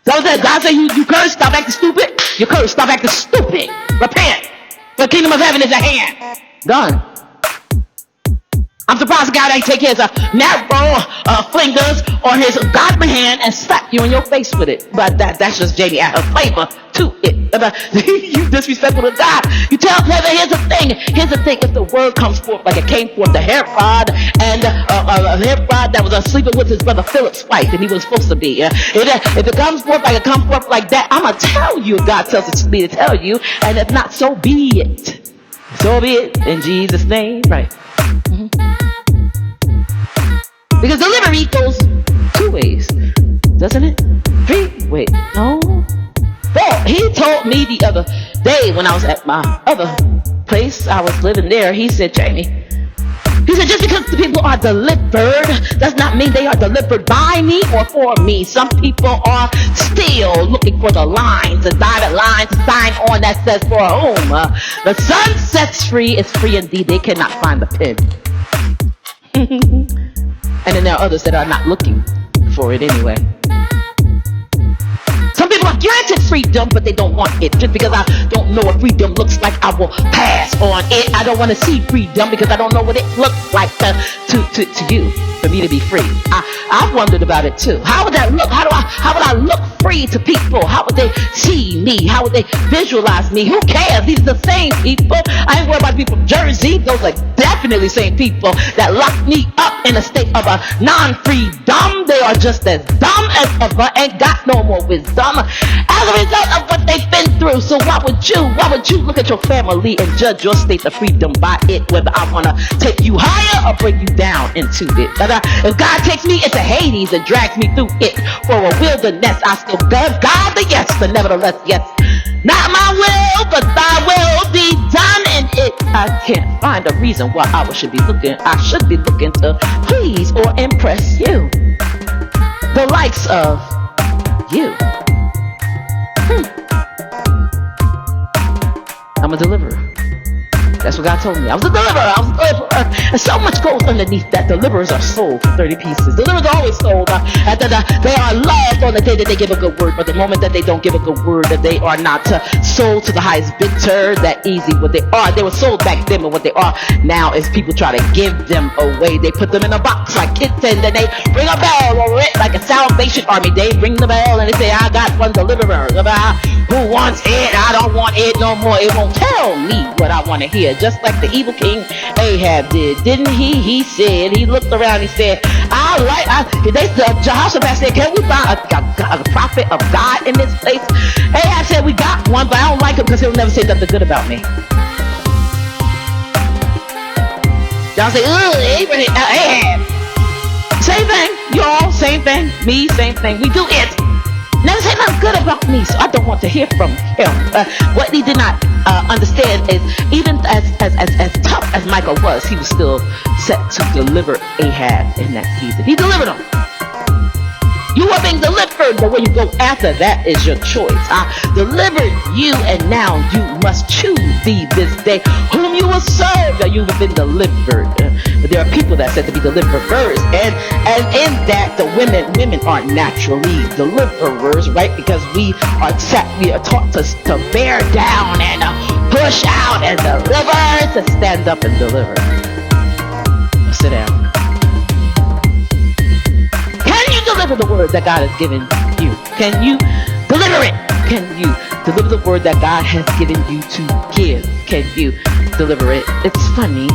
So that God said, you curse, stop acting stupid. You curse, stop acting stupid. Repent. The kingdom of heaven is at hand. Done. I'm surprised God ain't take his narrow fingers or his godly hand and slap you in your face with it. But that's just Jamie add her flavor to it. You disrespectful to God. You tell heaven, here's the thing. If the word comes forth like it came forth to Herod and Herod that was sleeping with his brother Philip's wife, and he was supposed to be. If it comes forth like it comes forth like that, I'm going to tell you. God tells me to tell you. And if not, so be it. So be it. In Jesus' name. Right. Because delivery goes 2 ways, doesn't it? 3 ways. No. 4. He told me the other day when I was at my other place, I was living there, he said, Jamie, he said, just because the people are delivered does not mean they are delivered by me or for me. Some people are still looking for the lines, the dotted lines, the sign on that says for whom the sun sets free is free indeed. They cannot find the pin. And then there are others that are not looking for it anyway. Some people are granted freedom, but they don't want it. Just because I don't know what freedom looks like, I will pass on it. I don't want to see freedom because I don't know what it looks like to you, for me to be free. I've wondered about it too. How would that look? How would I look free to people? How would they see me? How would they visualize me? Who cares? These are the same people. I ain't worried about people from Jersey. Those are definitely the same people that locked me up in a state of a non-freedom. They are just as dumb as ever and got no more wisdom as a result of what they've been through. So why would you look at your family and judge your state of freedom by it, whether I want to take you higher or bring you down into it? But if God takes me into Hades and drags me through it for a wilderness, I still give God the yes, but nevertheless, yes. Not my will, but thy will be done in it. I can't find a reason why I should be looking. I should be looking to please or impress you. The likes of you. I'm a deliverer. That's what God told me. I was a deliverer. And so much goes underneath that. Deliverers are sold for 30 pieces. Deliverers are always sold. They are loved on the day that they give a good word. But the moment that they don't give a good word, that they are not sold to the highest bidder, that easy. What they are, they were sold back then. But what they are now is people try to give them away. They put them in a box like kids, and then they ring a bell over it like a Salvation Army. They ring the bell and they say, I got one deliverer. Who wants it? I don't want it no more. It won't tell me what I want to hear. Just like the evil king Ahab did, didn't he? He said, he looked around, he said, Jehoshaphat said, can we find a prophet of God in this place? Ahab said, we got one, but I don't like him because he'll never say nothing good about me. Y'all say, Ahab. Same thing, y'all, same thing. Me, same thing. We do it. Never say nothing good about me, so I don't want to hear from him. What he did not understand is, even as tough as Michael was, he was still set to deliver Ahab in that season. He delivered him. You are being delivered, but where you go after that is your choice. I delivered you, and now you must choose thee this day whom you will serve. That you have been delivered. But there are people that said to be deliverers, and in that the women are naturally deliverers, right? Because we are taught to bear down and push out and deliver, to stand up and deliver. Sit down. Deliver the word that God has given you. Can you deliver it? Can you deliver the word that God has given you to give? Can you deliver it? It's funny.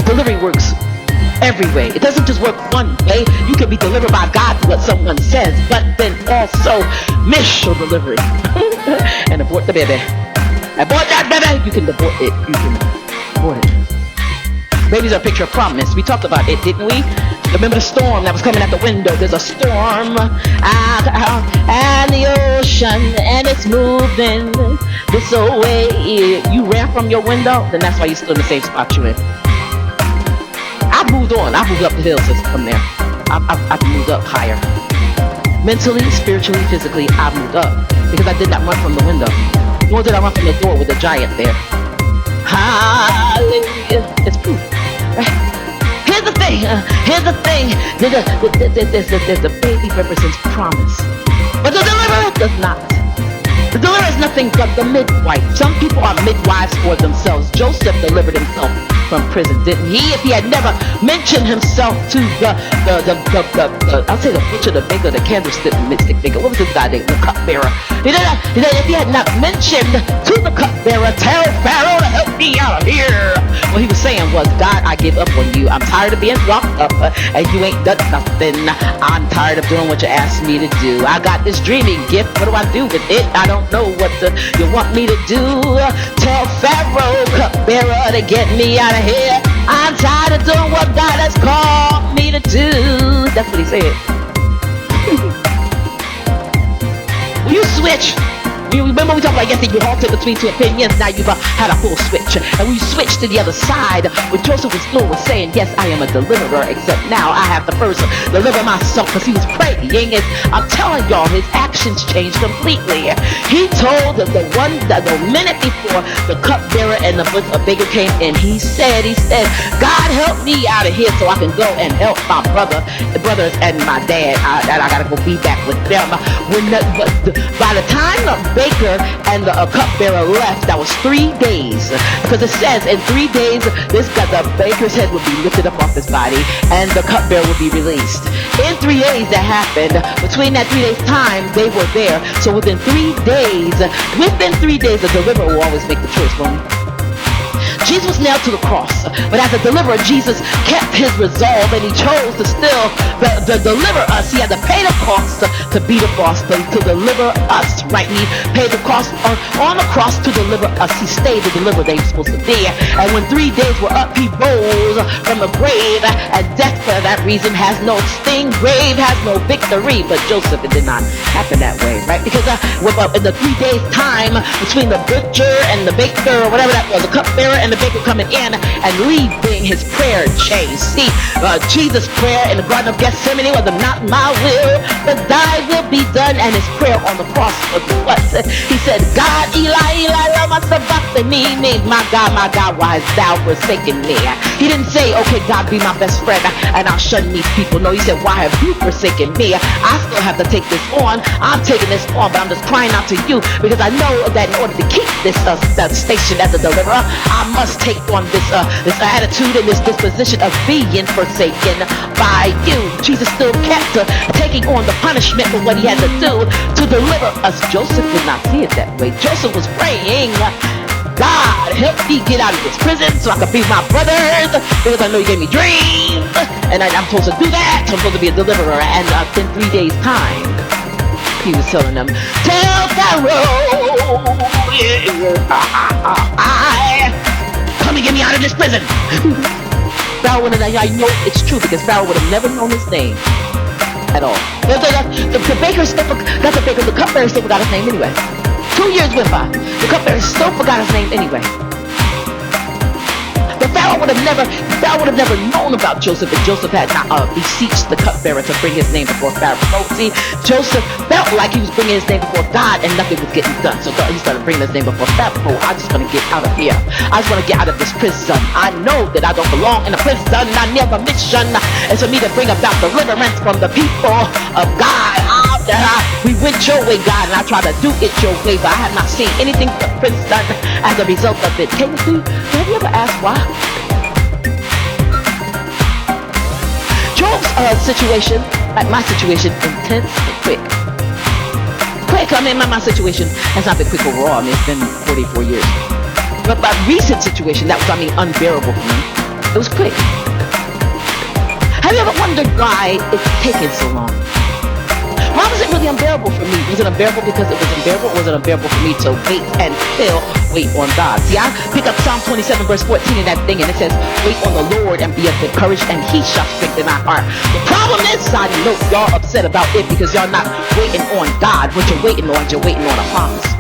Delivery works every way. It doesn't just work one way. You can be delivered by God to what someone says, but then also miss your delivery and abort the baby. Abort that baby. You can abort it. You can abort it. Babies are a picture of promise. We talked about it, didn't we? Remember the storm that was coming at the window. There's a storm and the ocean, and it's moving this way. You ran from your window, then that's why you're still in the same spot you're in. I've moved on. I've moved up the hill since from there. I've moved up higher. Mentally, spiritually, physically, I've moved up. Because I did not run from the window. Nor did I run from the door with a giant there. Hallelujah. It's proof. Here's the thing. thing. The baby represents promise, but the deliverer does not. The deliverer is nothing but the midwife. Some people are midwives for themselves. Joseph delivered himself from prison, didn't he? If he had never mentioned himself to I'll say the butcher, the baker, the candlestick maker. What was this guy named? The cupbearer. If he had not mentioned to the cupbearer, tell Pharaoh to help me out of here. What he was saying was, God, I give up on you. I'm tired of being locked up, and you ain't done nothing. I'm tired of doing what you asked me to do. I got this dreaming gift. What do I do with it? I don't know what you want me to do. Tell Pharaoh, cupbearer, to get me out of here. I'm tired of doing what God has called me to do. That's what he said. Will you switch? You remember we talked about yesterday, you halted between two opinions. Now you've had a full switch. And we switched to the other side. What Joseph was saying, yes, I am a deliverer, except now I have to first deliver myself, because he was praying. I'm telling y'all, his actions changed completely. He told the minute before the cupbearer and the baker came in, he said, God, help me out of here so I can go and help my brothers and my dad. I gotta go be back with them. By the time the baker and the cupbearer left, that was 3 days, because it says in 3 days the baker's head would be lifted up off his body and the cupbearer would be released. In 3 days that happened. Between that 3 days time, they were there. So within 3 days, the deliverer will always make the choice for me. Jesus was nailed to the cross, but as a deliverer, Jesus kept his resolve, and he chose to still deliver us. He had to pay the cost to be the boss, to deliver us, right? He paid the cost on the cross to deliver us. He stayed to deliver that he was supposed to be. And when 3 days were up, he rose from the grave, and death for that reason has no sting, grave has no victory. But Joseph, it did not happen that way, right? Because in the 3 days time between the butcher and the baker, or whatever that was, the cupbearer and the baker coming in and leaving, his prayer changed. See, Jesus' prayer in the Garden of Gethsemane was, not my will, but thy will be done. And his prayer on the cross was what? He said, God, Eli, Eli, lama sabachthani, means my God, why hast thou forsaken me? He didn't say, okay, God, be my best friend and I'll shun these people. No, he said, why have you forsaken me? I still have to take this on. I'm taking this on, but I'm just crying out to you, because I know that in order to keep this station as a deliverer, I must take on this attitude and this disposition of being forsaken by you. Jesus still kept taking on the punishment for what he had to do to deliver us. Joseph did not see it that way. Joseph was praying, God, help me get out of this prison so I can be with my brothers, because I know you gave me dreams, and I'm supposed to do that. I'm supposed to be a deliverer. And in 3 days' time, he was telling them, tell Pharaoh, come and get me out of this prison. Pharaoh would have, I know it's true, because Pharaoh would have never known his name at all. The baker still forgot the cupbearer still forgot his name anyway. 2 years went by. The cupbearer still forgot his name anyway. But Pharaoh would have never known about Joseph if Joseph had not beseeched the cupbearer to bring his name before Pharaoh. See, Joseph felt like he was bringing his name before God and nothing was getting done. So he started bringing his name before Pharaoh. I just want to get out of here. I just want to get out of this prison. I know that I don't belong in a prison. I never mission is for me to bring about deliverance from the people of God. We went your way, God, and I try to do it your way, but I have not seen anything but prison as a result of it. Have you ever asked why? Job's situation, like my situation, intense and quick. I mean, my situation has not been quick overall. I mean, it's been 44 years. But my recent situation, that was, unbearable for me. It was quick. Have you ever wondered why it's taken so long? Why was it really unbearable for me? Was it unbearable because it was unbearable, or was it unbearable for me to wait and still wait on God? See, I pick up Psalm 27 verse 14 in that thing, and it says, wait on the Lord and be of good courage, and he shall strengthen our heart. The problem is, I know y'all upset about it because y'all not waiting on God. What you're waiting on a promise.